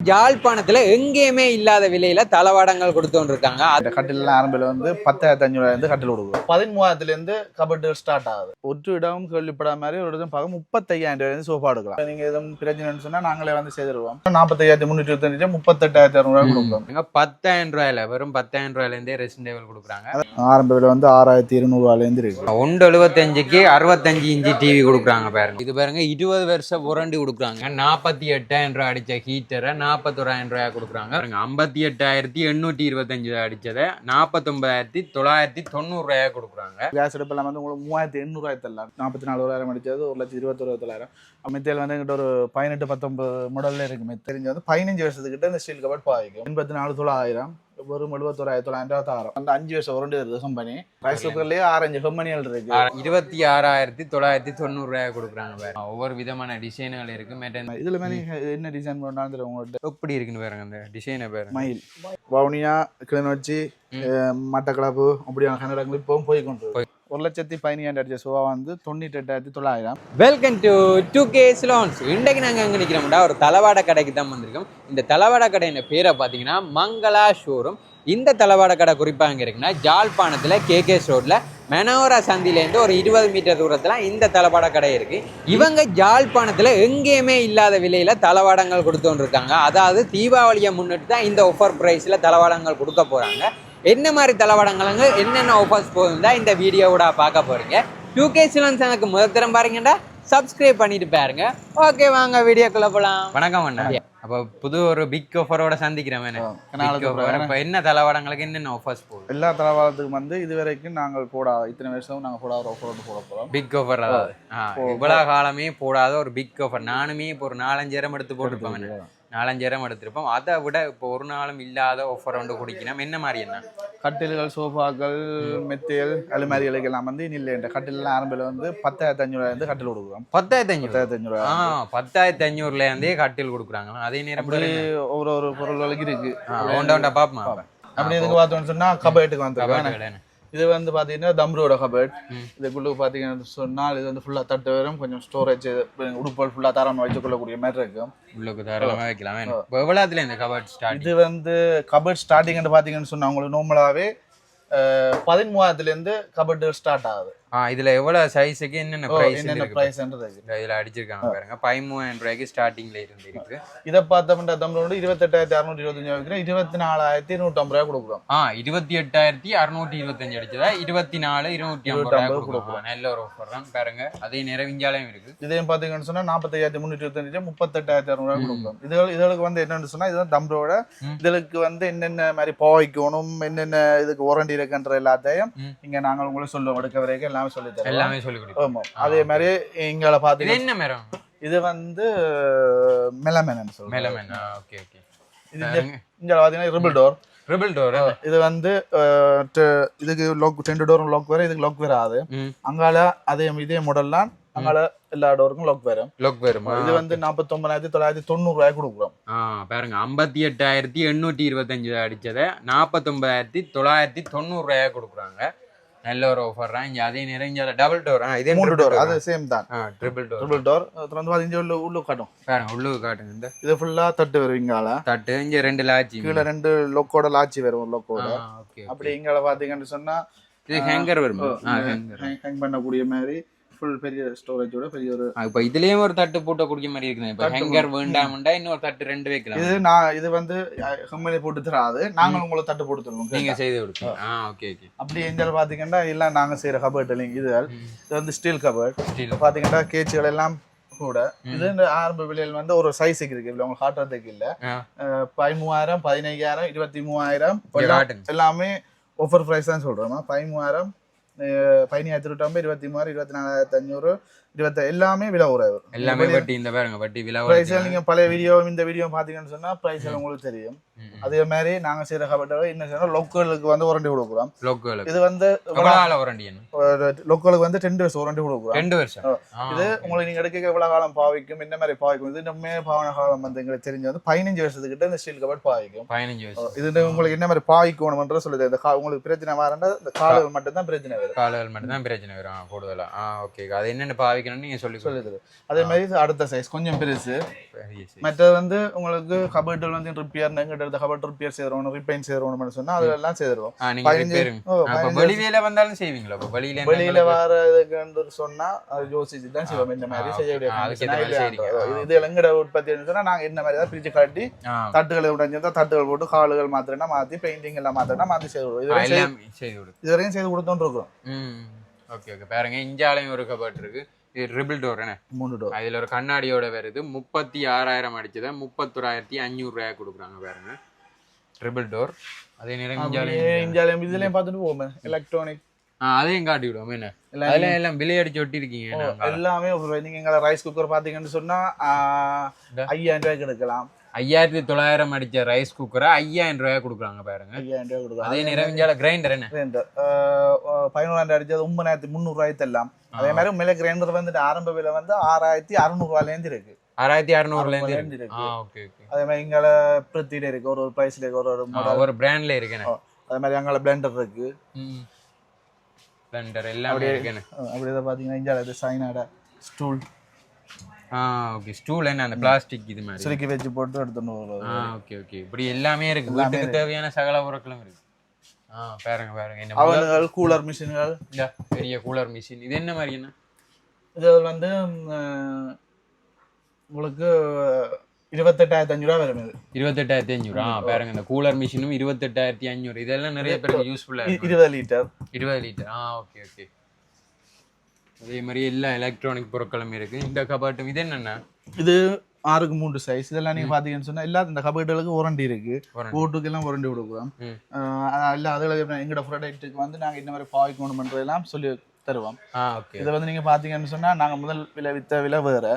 யாழ்ப்பாணத்துல எங்கேயுமே இல்லாத விலையில தளவாடங்கள் கொடுத்து இருக்காங்க. அந்த கட்டில் ஆரம்பில் வந்து 10,500 கட்டில் கொடுக்கும். 13,000 கபட்டு ஸ்டார்ட் ஆகுது. ஒரு இடம் கேள்விப்படாத மாதிரி ஒரு இடம் பார்க்க 35,000 சோஃபா எடுக்கலாம். நீங்க எதுவும் பிரச்சனைன்னு சொன்னா நாங்களே வந்து செய்திருவோம். 45,325 38,600 கொடுக்குறோம். 10,000 வெறும் 10,000 ரெஸ்ட் டேபிள் கொடுக்குறாங்க. ஆரம்ப விலை வந்து 6,200 இருக்கு. 175க்கு 65 இன்ச்சு டிவி கொடுக்குறாங்க பாருங்க. இது பாருங்க 20 வருஷம் வாரண்டி கொடுக்குறாங்க. 48,000 அடிச்ச ஹீட்டரை 41,000 கொடுக்குறாங்க. 58,825 அடிச்சதை 49,990 கொடுக்குறாங்க. கேஸ் அடுப்பு வந்து உங்களுக்கு 3,800 தரலாம். 44,000 அடிச்சது 1,21,000. மெத்தையில் வந்து எங்கிட்ட ஒரு 18-19 மாடல்ல இருக்கு. தெரிஞ்சு வந்து 15 வருஷத்துக்கிட்ட இந்த ஸ்டீல் கபட் பாதிக்கும். 84,900 வெறும் 71,900 அந்த 5 வருஷம் வாரண்டி வருது கம்பெனி. ரைஸ் குக்கர்லயே 6 கம்பெனிகள் இருக்கு. 26,990 கொடுக்குறாங்க. ஒவ்வொரு விதமான டிசைன்கள் இருக்கு. இதுல என்ன டிசைன் பண்ணாலும் உங்கள்கிட்ட எப்படி இருக்குன்னு பாருங்க. அந்த டிசைனை பாருங்க. மயில் வவுனியா கிளிநொச்சி மட்டக்களப்பு அப்படியான கன்னடங்கள் இப்பவும் போய் கொண்டு 1,15,000 அடிச்ச சோவா வந்து 98,900. Welcome to 2K Salons. இன்றைக்கு நாங்கள் எங்கே நிற்கிறோம்டா ஒரு தளவாட கடைக்கு தான் வந்திருக்கோம். இந்த தளவாட கடையின் பேரை பார்த்தீங்கன்னா மங்களா ஷோரூம். இந்த தளவாட கடை குறிப்பாக எங்கே இருக்குன்னா ஜாழ்ப்பாணத்தில் KKS ரோட்டில் மெனோரா சந்திலேருந்து ஒரு 20 மீட்டர் தூரத்தில் இந்த தளவாட கடை இருக்குது. இவங்க ஜாழ்ப்பாணத்தில் எங்கேயுமே இல்லாத விலையில் தளவாடங்கள் கொடுத்து இருக்காங்க. அதாவது தீபாவளியை முன்னிட்டு தான் இந்த ஆஃபர் ப்ரைஸில் தளவாடங்கள் கொடுக்க போகிறாங்க. என்ன மாதிரி தளவாடங்கள் என்னென்ன ஆஃபர்ஸ் போகுதுன்னா இந்த வீடியோவோட பார்க்க போறீங்க. 2K Salons எனக்கு முதல் தரம் பாருங்கடா, சப்ஸ்கிரைப் பண்ணிட்டு பாருங்க. ஓகே, வாங்க வீடியோக்குள்ள போலாம். வணக்கம் அண்ணா. அப்போ புது ஒரு பிக் ஆஃபரோட சந்திக்கிறேன். என்ன தளவாடங்களுக்கு என்னென்ன ஆஃபர்ஸ் போகுது? எல்லா தளவாடத்துக்கும் வந்து இது வரைக்கும் நாங்கள் போடாத இத்தனை வருஷம் நாங்கள் போடாத ஆஃபர் போட போகிறோம். Big offer. அதாவது இவ்வளோ காலமே போடாத ஒரு பிக் ஆஃபர். நானுமே இப்போ ஒரு 4-5 எடுத்து போட்டுருப்பேன். 4-5 எடுத்திருப்போம். அதை விட இப்போ ஒரு நாளும் இல்லாத ஆஃபர் வந்து குடிக்கணும். என்ன மாதிரி என்ன கட்டில்கள் சோஃபாக்கள் மெத்தைகள் அலுமாரிகளுக்கு எல்லாம் வந்து இல்லை. கட்டிலாம் ஆரம்பில் வந்து 10,500 கட்டில் கொடுக்குறோம். 10,500 10,500 கட்டில் கொடுக்குறாங்க. அதே நேரம் ஒரு பொருள்களுக்கு இருக்கு. பாப்பா அப்படி எதுக்கு பார்த்தோம்னு சொன்னா கபேட்டுக்கு வந்து இது வந்து பாத்தீங்கன்னா தம்ரோட கபட். இதுக்குள்ள பாத்தீங்கன்னு சொன்னால் இது வந்து ஃபுல்லா தட்டு வரும். கொஞ்சம் ஸ்டோரேஜ் உடுப்பல் ஃபுல்லா தாராளமா வச்சுக்கொள்ளக்கூடிய மாதிரி இருக்கும். உள்ளுக்கு தாராளமா வைக்கலாம். எவ்வளவுல இந்த கபட் ஸ்டார்ட்? இது வந்து கபட் ஸ்டார்டிங் பாத்தீங்கன்னு சொன்னா உங்களுக்கு நார்மலாவே 13,000 கபட் ஸ்டார்ட் ஆகுது. இதுல எவ்வளவு சைஸுக்கு என்னென்ன பிரைஸ் இதுல அடிச்சிருக்காங்க பாருங்க. 13,000 ஸ்டார்டிங்ல இருந்து இருக்கு. இதை பார்த்தோம்னா தமிழோட 28,625 24,250 கொடுக்குறோம். 28,625 அடிச்சதா 24,250 கொடுக்குறோம். நல்ல ஒரு ஆஃபர் தான் பாருங்க. அதே நேரம் இஞ்சாலையும் இருக்கு. இதையும் பாத்தீங்கன்னு சொன்னா 45,325 38,600 கொடுக்குறோம். இதுகளுக்கு வந்து என்னன்னு சொன்னா இதுதான் தம்ரோட. இதுக்கு வந்து என்னென்ன மாதிரி பாய்க்கணும், என்னென்ன இதுக்கு வாரண்டி இருக்குன்ற எல்லாத்தையும் இங்க நாங்கள் உங்களுக்கு சொல்லுவோம். எடுக்க வரைக்கும் எல்லாமே சொல்லி கொடுப்போம். அதே மாதிரி இங்கள பாத்தீங்கன்னா என்ன மரம்? இது வந்து மெலமென் சொல்றோம். மெலமென். Okay okay. இது இங்க பாத்தீங்கன்னா ரிபிள் டோர். இது வந்து இதுக்கு லாக் 2 டோரும் லாக் வர, இதுக்கு லாக் வராது. அங்கால இதே மாடல் தான். அங்கால எல்லா டோருக்கும் லாக் வரும். இது வந்து 49,990 கொடுக்குறோம். பாருங்க 58,825 அடிச்சதை 49,990 கொடுக்குறாங்க. நல்ல ஒரு ஆஃபர் தான். இங்க அதே நேரம் இங்க டபுள் டோர். இதே 3 டோர். அது சேம் தான். Triple door. வந்து பாத்தீங்க உள்ள காட்டும். பாருங்க உள்ளுக்கு காட்டுங்க. இந்த இது ஃபுல்லா தட்டு வரும். இங்கால தட்டு இங்க 2 லாட்சி, கீழ 2 லோக்கோட லாட்சி வரும். ஒரு லோக்கோட. அப்படி இங்கால பாத்தீங்கன்னு சொன்னா இது ஹேங்கர் வரும். ஹேங் பண்ணக்கூடிய மாதிரி ஃபுல் பெரிய ஸ்டோரேஜோட பெரிய ஒரு. இப்போ இதுலயும் ஒரு தட்டு போட்டு குடிக்க மாதிரி இருக்குது. இப்போ ஹேங்கர் வேண்டாம்டா இன்னொரு தட்டு 2 வைக்கலாம். இது வந்து கம்பெனி போட்டு தராது. நாங்க உங்களுக்கு தட்டு போட்டு தருவோம். நீங்க செய்து கொடுங்க. Okay okay. அப்படி எங்க பாத்தீங்கன்னா எல்லாம் நாங்க செய்யற கபட் இல்லைங்க. இது வந்து ஸ்டீல் கபட். பாத்தீங்கன்னா கேச்சுகள் எல்லாம் கூட. இது ஆரம்ப விலையில் வந்து ஒரு சைஸுக்கு இருக்கு. இவ்வளவு உங்களுக்கு காட்டுறதுக்கு இல்ல. 13,000 15,000 23,000 எல்லாமே ஆஃபர் பிரைஸ் தான் சொல்றோம். 13,000 15,250 23,000 24,500 எல்லாமே விலை உறவு. எல்லாமே வட்டி. இந்த பாருங்க வட்டி விலை பிரைஸ். நீங்க பழைய வீடியோ இந்த வீடியோ பாத்தீங்கன்னு சொன்னா பிரைஸ் உங்களுக்கு தெரியும். அதே மாதிரி நாங்க செய்யற கபட்டை என்ன செய்யறோம், லோக்கலுக்கு வந்து வாரண்டி கொடுக்குறோம். இது வந்து லோக்கலுக்கு வந்து 2 வருஷம் வாரண்டி கொடுக்குறோம். 2 வருஷம். இது உங்களுக்கு நீங்க எடுக்க எவ்வளவு காலம் பாவிக்கும், என்ன மாதிரி பாவிக்கும். இது நம்ம பாவன காலம் வந்து எங்களுக்கு தெரிஞ்சு வந்து 15 வருஷத்துக்கிட்ட இந்த ஸ்டீல் கபட் பாவிக்கும். 15 வருஷம். இது உங்களுக்கு என்ன மாதிரி பாவிக்கணும்ன்ற சொல்லுது. இந்த உங்களுக்கு பிரச்சனை வரண்டா இந்த கால்கள் மட்டும் தான் பிரச்சனை வரும். கால்கள் மட்டும் தான் பிரச்சனை வரும் கூடுதலா. ஓகே. அது என்னென்ன பாவி பாவிக்கணும்னு நீங்க சொல்லி சொல்லுது. அதே மாதிரி அடுத்த சைஸ் கொஞ்சம் பெருசு. பெரிய size. மற்றது வந்து உங்களுக்கு கபர்டில் வந்து ரிப்பேர் எங்கிட்ட எடுத்த கபர்ட் ரிப்பேர் செய்யறோம் ரிப்பைன் செய்யறோம்னு சொன்னா அதெல்லாம் செய்திருவோம். நீங்க வெளியில வந்தாலும் செய்வீங்களா? அப்ப வெளியில வர்றதுக்கு சொன்னா அது யோசிச்சு தான் செய்வோம். இந்த மாதிரி செய்யக்கூடிய இது எங்கட உற்பத்தி சொன்னா நாங்க இந்த மாதிரி தான் பிரிச்சு காட்டி தட்டுகளை உடைஞ்சிருந்தா தட்டுகள் போட்டு காலுகள் மாத்திரனா மாத்தி பெயிண்டிங் எல்லாம் மாத்திரனா மாத்தி செய்வோம். இதுவரையும் செய்து கொடுத்தோன்னு இருக்கோம். ஓகே ஓகே பாருங்க இஞ்சாலையும் ஒரு கபர்ட் இருக்கு. இது ட்ரிபிள் டோர் என்ன 3 டோர். அதுல ஒரு கண்ணாடியோட வருது. 36,000 அடிச்சதை 31,500 ரூபாய் கொடுக்குறாங்க பாருங்க. Triple door. அதே நேரம் இஞ்சாலையும் இதுலயும் பார்த்துட்டு போவோமே எலக்ட்ரானிக் அதையும் காட்டி விடுவோம். என்ன அதெல்லாம் எல்லாம் பிள்ளை அடிச்சு ஒட்டி இருக்கீங்க எல்லாமே. நீங்க எங்களை ரைஸ் குக்கர் பாத்தீங்கன்னு சொன்னா 5,000 ரூபாய்க்கு எடுக்கலாம். 5,900 அடிச்ச ரைஸ் குக்கரை 5,000 ரூபாய் கொடுக்குறாங்க பாருங்க. 5,000 ரூபாய் கொடுக்குறாங்க. அதே நேரம் இஞ்சால கிரைண்டர் என்ன 11,000 அடிச்சது 9,300 ரூபாய்க்கு எல்லாம். அதே மாதிரி மேல கிரைண்டர் வந்துட்டு ஆரம்ப விலை வந்து 6,600 ரூபாயில இருந்து இருக்கு. 6,600 இருக்கு. Okay okay. அதே மாதிரி இங்கால பிரத்தில இருக்கு ஒரு பிரைஸ்ல இருக்கு ஒரு பிராண்ட்ல இருக்கு. அதே மாதிரி அங்கால பிளெண்டர் இருக்கு. பிளெண்டர் எல்லாமே இருக்கு. அப்படியே பாத்தீங்கன்னா இங்கால இது சைனாட ஸ்டூல். ஓகே ஸ்டூல் என்ன அந்த பிளாஸ்டிக் இது மாதிரி சுருக்கி வச்சு போட்டு எடுத்துட்டு வருவோம். Okay okay. இப்படி எல்லாமே இருக்கு. வீட்டுக்கு தேவையான சகல பொருட்களும் இருக்கு. பாருங்க பாருங்க என்ன அவன்கள் கூலர் மிஷின்கள். இல்ல பெரிய கூலர் மிஷின். இது என்ன மாதிரி என்ன இது வந்து உங்களுக்கு 28,500 ரூபாய் வரும். இது 28,500. பாருங்க இந்த கூலர் மிஷினும் 28,500. இதெல்லாம் நிறைய பேருக்கு யூஸ்ஃபுல்லா இருக்கு. 20 லிட்டர். Okay okay. அதே மாதிரி எல்லா எலக்ட்ரானிக் பொருட்களும் இருக்கு. இந்த கபாட்டும் இது என்னன்னா இது 6க்கு 3 சைஸ். இதெல்லாம் நீங்க பாத்தீங்கன்னு சொன்னா எல்லா இந்த கபர்டுகளுக்கு வாரண்டி இருக்கு. போட்டுக்கு எல்லாம் வாரண்டி கொடுக்குறோம். இல்ல அதுல எங்கட ப்ராடக்ட்டுக்கு வந்து நாங்க இந்த மாதிரி பாய்க்கணும் பண்றதெல்லாம் சொல்லி தருவோம். இதை வந்து நீங்க பாத்தீங்கன்னு சொன்னா நாங்க முதல் விலை வித்த விலை வேற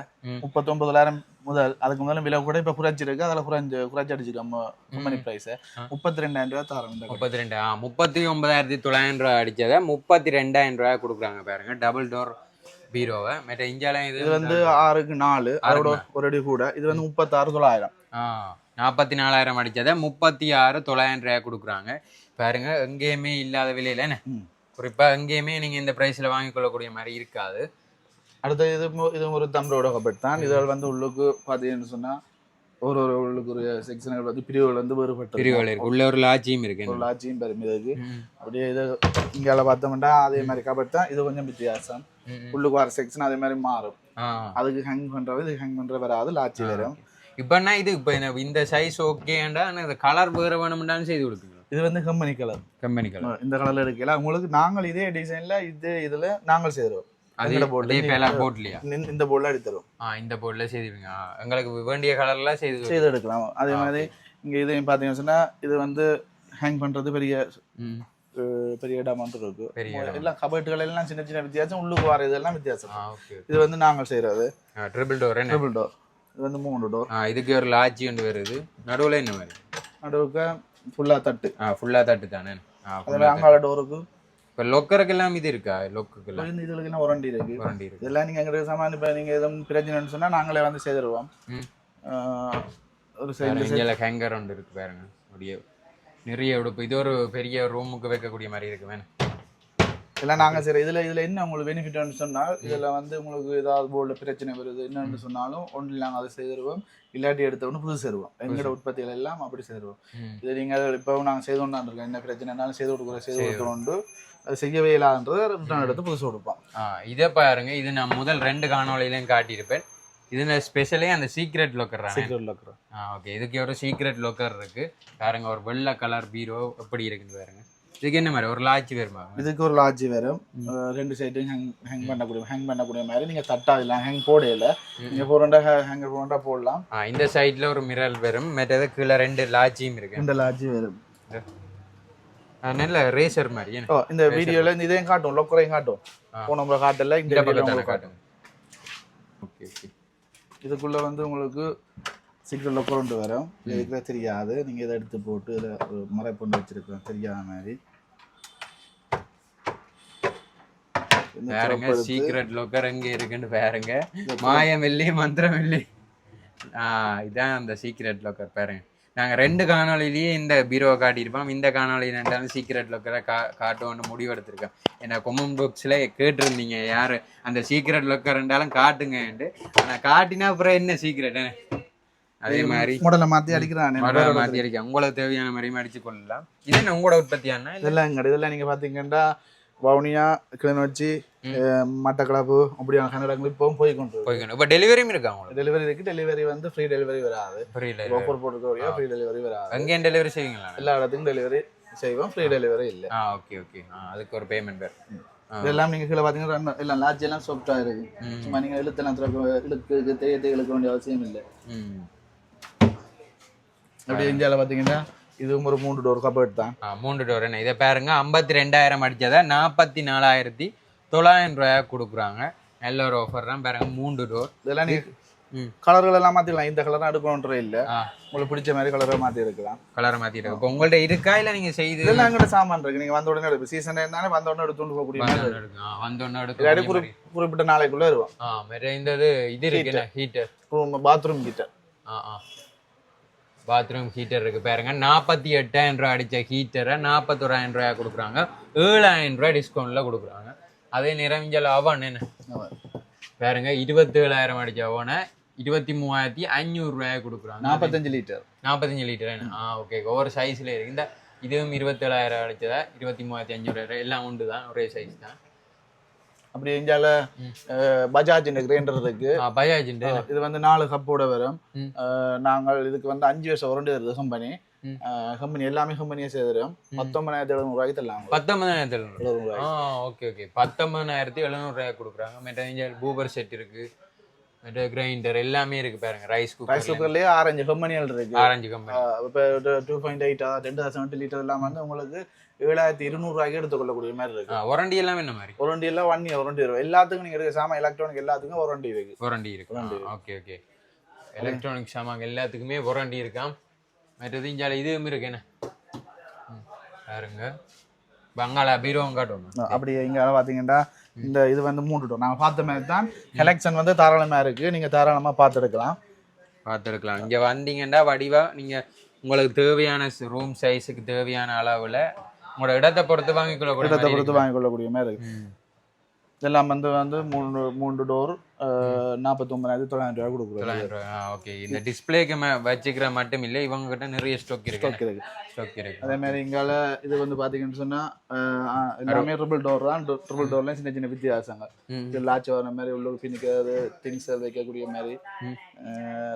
39,000 முதல். அதுக்கு முதல்ல விலை கூட இப்ப குறைச்சி இருக்கு. அதில் குறைச்சி அடிச்சிருக்கோம் கம்பெனி பிரைஸ். 32,000 ரூபாய் தரோம். 39,900 ரூபாய் அடிச்சதை 32,000 ரூபாய் கொடுக்குறாங்க பாருங்க. டபுள் டோர் பீரோவை. மற்ற இஞ்சாலையும் இது வந்து 6க்கு 4 அதோட ஒரு அடி கூட. இது வந்து 36,900. 44,000 அடிச்சதை 36,900 ரூபாய் கொடுக்குறாங்க பாருங்க. எங்கேயுமே இல்லாத விலையில என்ன குறிப்பா எங்கேயுமே நீங்க இந்த பிரைஸ்ல வாங்கிக் கொள்ளக்கூடிய மாதிரி இருக்காது. அடுத்த இது ஒரு தம்ரோட கபட் தான். இதில் வந்து உள்ளுக்கு பாத்தீங்கன்னு சொன்னா ஒரு உள்ளுக்கு ஒரு செக்ஷன்கள் வந்து பிரிவுகள் வந்து வேறுபட்டு பிரிவுகள் இருக்கு. உள்ள ஒரு லாட்ஜியும் இருக்கு. ஒரு லாட்ஜியும் பெருமை இருக்கு. அப்படியே இது இங்கால பார்த்தோம்னா அதே மாதிரி கபட் தான். இது கொஞ்சம் வித்தியாசம். உள்ளுக்கு வர செக்ஷன் அதே மாதிரி மாறும். அதுக்கு ஹேங் பண்றது இது ஹேங் பண்ற வராது. லாட்ஜி வரும். இப்பன்னா இது இப்ப இந்த சைஸ் ஓகேண்டா இந்த கலர் வேற வேணும்னாலும் செய்து கொடுப்பீங்க. இது வந்து கம்பெனி கலர். இந்த கலர்ல எடுக்கல. உங்களுக்கு நாங்கள் இதே டிசைன்ல இதுல நாங்கள் செய்யறோம். இந்த போர்ட்ல எடுத்துரும். இந்த போர்ட்ல செய்துவீங்க. எங்களுக்கு வேண்டிய கலர்ல செய்து எடுக்கலாம். அதே மாதிரி இங்க இதையும் பாத்தீங்கன்னு சொன்னா இது வந்து ஹேங் பண்றது பெரிய அமௌண்ட் இருக்கு. எல்லாம் கபர்ட்டுகள் எல்லாம் சின்ன சின்ன வித்தியாசம். உள்ளுக்கு வர இதெல்லாம் வித்தியாசம். இது வந்து நாங்கள் செய்யறது ட்ரிபிள் டோர். இது வந்து 3 டோர். இதுக்கு ஒரு லாட்ஜி ஒன்று வருது. நடுவுல என்ன மாதிரி நடுவுக்கு ஃபுல்லா தட்டு. ஃபுல்லா தட்டு தானே. அங்கால டோருக்கு இப்போ லொக்கருக்கு எல்லாம் இது இருக்கா? லொக்குக்கெல்லாம் இதுக்கு எல்லாம் வாரண்டி இருக்கு. இதெல்லாம் நீங்க எங்களுக்கு சாமான் இப்போ நீங்க எதுவும் பிரச்சனைன்னு சொன்னா நாங்களே வந்து செய்திருவோம். ஒரு சைடுல ஹேங்கர் ஒன்று இருக்கு பாருங்க. அப்படியே நிறைய உடுப்பு. இது ஒரு பெரிய ரூமுக்கு வைக்கக்கூடிய மாதிரி இருக்கு. வேணும் எல்லாம் நாங்கள் சரி. இதில் என்ன உங்களுக்கு பெனிஃபிட்னு சொன்னால் இதில் வந்து உங்களுக்கு ஏதாவது போர்டில் பிரச்சனை வருது என்னன்னு சொன்னாலும் ஒன்றில் நாங்கள் அதை செய்திருவோம். இல்லாட்டி எடுத்தவொன்னு புதுசு செய்வோம். எங்களோட உற்பத்திகள் எல்லாம் அப்படி செய்திருவோம். இது நீங்கள் இப்போ நாங்கள் செய்து கொண்டாந்து இருக்கோம். என்ன பிரச்சனைனாலும் செய்து கொடுக்குறோண்டு அது செய்யவே இல்லாதன்றதை ரிட்டர்ன் எடுத்து புதுசு கொடுப்போம். இதை பாருங்க. இது நான் முதல் 2 காணொலியிலையும் காட்டியிருப்பேன். இது ஸ்பெஷலே அந்த சீக்ரெட் லோக்கர். ஓகே. இதுக்கு ஒரு சீக்ரெட் லோக்கர் இருக்கு பாருங்க. ஒரு வெள்ளை கலர் பீரோ எப்படி இருக்குன்னு பாருங்க. இதுக்கு என்ன மாதிரி ஒரு லாட்ஜி வருமா? இதுக்கு ஒரு லாட்ஜி வரும். 2 சைடும் ஹேங் பண்ணக்கூடிய மாதிரி. நீங்க தட்டாதலாம். ஹேங் போடையில நீங்க ஹேங்கர் போண்டா போடலாம். இந்த சைட்ல ஒரு மிரர் வரும். மற்றது கீழே 2 லாட்ஜியும் இருக்கு. 2 லாட்ஜி வரும். நல்ல ரேசர் மாதிரி. இந்த வீடியோல இதையும் காட்டும். லொக்கரையும் காட்டும். போன காட்டல இந்த பக்கத்துல காட்டும். Okay okay. இதுக்குள்ள வந்து உங்களுக்கு சீக்கிரம் லொக்கர் வரும். இதுக்கு தெரியாது. நீங்க இதை எடுத்து போட்டு இதில் மறைப்பொண்டு வச்சிருக்கோம் தெரியாத மாதிரி. பாருங்க சீக்ரெட் லோக்கர் எங்க இருக்குன்னு பாருங்க. மாயம் இல்லை மந்திரம் இல்லை. இதான் அந்த சீக்ரெட் லோக்கர் பாருங்க. நாங்கள் 2 காணொலியிலேயே இந்த பீரோவை காட்டியிருப்போம். இந்த காணொலி ரெண்டாலும் சீக்ரெட் லொக்கரை காட்டுவோன்னு முடிவெடுத்திருக்கேன். ஏன்னா கொமெண்ட் பாக்ஸில் கேட்டிருந்தீங்க யார் அந்த சீக்ரெட் லொக்கர் ரெண்டாலும் காட்டுங்கன்ட்டு. ஆனால் காட்டினா அப்புறம் என்ன சீக்ரெட் அதே மாதிரி மாடலை மாற்றி அடிக்கிறான், மாற்றி அடிக்க உங்களுக்கு தேவையான மாதிரி அடிச்சு கொள்ளலாம். இது என்ன உங்களோட உற்பத்தியான இதெல்லாம் நீங்கள் பார்த்தீங்கன்னா வவுனியா, கிளிநொச்சி, மட்டக்களப்பு அப்படியான கன்னடங்கள் இப்போவும் போய்க்கொண்டு. இப்போ டெலிவரியும் இருக்கா உங்களுக்கு? டெலிவரி இருக்கு. டெலிவரி வந்து ஃப்ரீ டெலிவரி வராது. ஆஃபர் போட்டுக்கோடியா ஃப்ரீ டெலிவரி வராது. எங்கேயும் டெலிவரி செய்வீங்களா? எல்லா இடத்துக்கும் டெலிவரி செய்வோம், ஃப்ரீ டெலிவரி இல்லை. Okay okay. அதுக்கு ஒரு பேமெண்ட் வேறு. இதெல்லாம் நீங்கள் கீழே பார்த்தீங்கன்னா எல்லாம் லாட்ஜ் எல்லாம் சாஃப்டாக இருக்கு. சும்மா நீங்கள் இழுத்தெல்லாம் இழுக்கு தேயத்தை இழுக்க வேண்டிய அவசியம் இல்லை. அப்படி இந்தியாவில் பார்த்தீங்கன்னா இதுவும் ஒரு 3 டோர் கபோர்ட் தான். 3 டோர் என்ன இதை பாருங்க. 52,000 அடிச்சதை 44,900 ரூபாய் கொடுக்குறாங்க. நல்ல ஒரு ஆஃபர் தான் பாருங்க. 3 டோர். இதெல்லாம் நீங்கள் கலர்கள் எல்லாம் மாற்றிக்கலாம். இந்த கலர் எடுக்கணுன்ற இல்லை, உங்களுக்கு பிடிச்ச மாதிரி கலரை மாற்றி இருக்கலாம். கலரை மாற்றி இருக்கு. இப்போ உங்கள்ட்ட இருக்கா இல்லை நீங்கள் செய்து இதெல்லாம் எங்கள்கிட்ட சாமான் இருக்கு. நீங்கள் வந்த உடனே எடுப்பு சீசன் இருந்தாலே வந்த உடனே எடுத்துட்டு போகக்கூடிய வந்த உடனே எடுக்க குறிப்பிட்ட நாளைக்குள்ளே வருவோம். இந்த இது இருக்கு heater, bathroom heater. Bathroom heater இருக்கு பாருங்க. 48,000 ரூபாய் அடிச்ச ஹீட்டரை 41,000 ரூபாய் கொடுக்குறாங்க. 7,000 ரூபாய் டிஸ்கவுண்ட்ல கொடுக்குறாங்க. அதே நிறைஞ்சல் அவன் என்ன பாருங்க. 27,000 அடிச்ச அவனை 23,500 ரூபாய் கொடுக்குறாங்க. 45 லிட்டர். 45 லிட்டர் என்ன? ஓகே. ஒவ்வொரு சைஸ்ல இருக்கு. இந்த இதுவும் 27,000 அடிச்சதா 23,500 எல்லாம் உண்டு தான், ஒரே சைஸ் தான். அப்படி இந்தியால பஜாஜ் கிரைண்டர் இருக்கு. பஜாஜ் இது வந்து 4 கப்போட வரும். நாங்கள் இதுக்கு வந்து 5 வருஷம் வாரண்டி வருது. கம்பெனி எல்லாமே கம்பெனியே செய்திரும். 19,700 ரூபாய்க்கு தரலாம். 19,700 ரூபாய். Okay okay. 19,700 ரூபாய் கொடுக்குறாங்க. மற்ற பூபர் செட் இருக்கு, மற்ற கிரைண்டர் எல்லாமே இருக்கு பாருங்க. ரைஸ் குக்கர்லயே ஆரஞ்சு கம்பெனிகள் இருக்கு. ஆரஞ்சு கம்பெனி இப்போ 2.8 2000 லிட்டர் எல்லாம் வந்து உங்களுக்கு 7,200 ரூபாய்க்கு எடுத்துக்கொள்ளக்கூடிய மாதிரி இருக்கு. வாரண்டி எல்லாம் என்ன மாதிரி? வாரண்டி எல்லாம் 1 இயர் வாரண்டி இருக்கும். எல்லாத்துக்கும் நீங்க எடுக்க சாமான் எலக்ட்ரானிக் எல்லாத்துக்கும் வாரண்டி இருக்கு. வாரண்டி இருக்கு. Okay okay. எலக்ட்ரானிக் சாமான் எல்லாத்துக்குமே வாரண்டி இருக்காம். மற்றது இஞ்சால இதுவும் இருக்கு என்ன பாருங்க. பங்களா பீரோவும் காட்டணும். அப்படி இங்க பாத்தீங்கன்னா இந்த இது வந்து 3 டோர் நாங்க பார்த்த மாதிரி தான். கலெக்ஷன் வந்து தாராளமா இருக்கு. நீங்க தாராளமா பார்த்துருக்கலாம். இங்க வந்தீங்கன்னா வடிவா நீங்க உங்களுக்கு தேவையான ரூம் சைஸுக்கு தேவையான அளவுல உங்களோட இடத்தை பொறுத்து வாங்கிக்கொள்ளக்கூடிய மாதிரி இருக்கு. இதெல்லாம் வந்து 3 டோர் 49,900 ரூபாய் கொடுக்குறோம். ஓகே. இந்த டிஸ்பிளேக்கு வச்சுக்கிற மட்டும் இல்லை, இவங்க கிட்ட நிறைய ஸ்டாக் இருக்கு. அதே மாதிரி இங்கால இது வந்து பாத்தீங்கன்னு சொன்னா எல்லாமே ட்ரிபிள் டோர் தான். ட்ரிபிள் டோர்ல சின்ன சின்ன வித்தியாசங்கள். லாட்ச் வர மாதிரி உள்ள பின்னிக்கிறது, திங்ஸ் வைக்கக்கூடிய மாதிரி,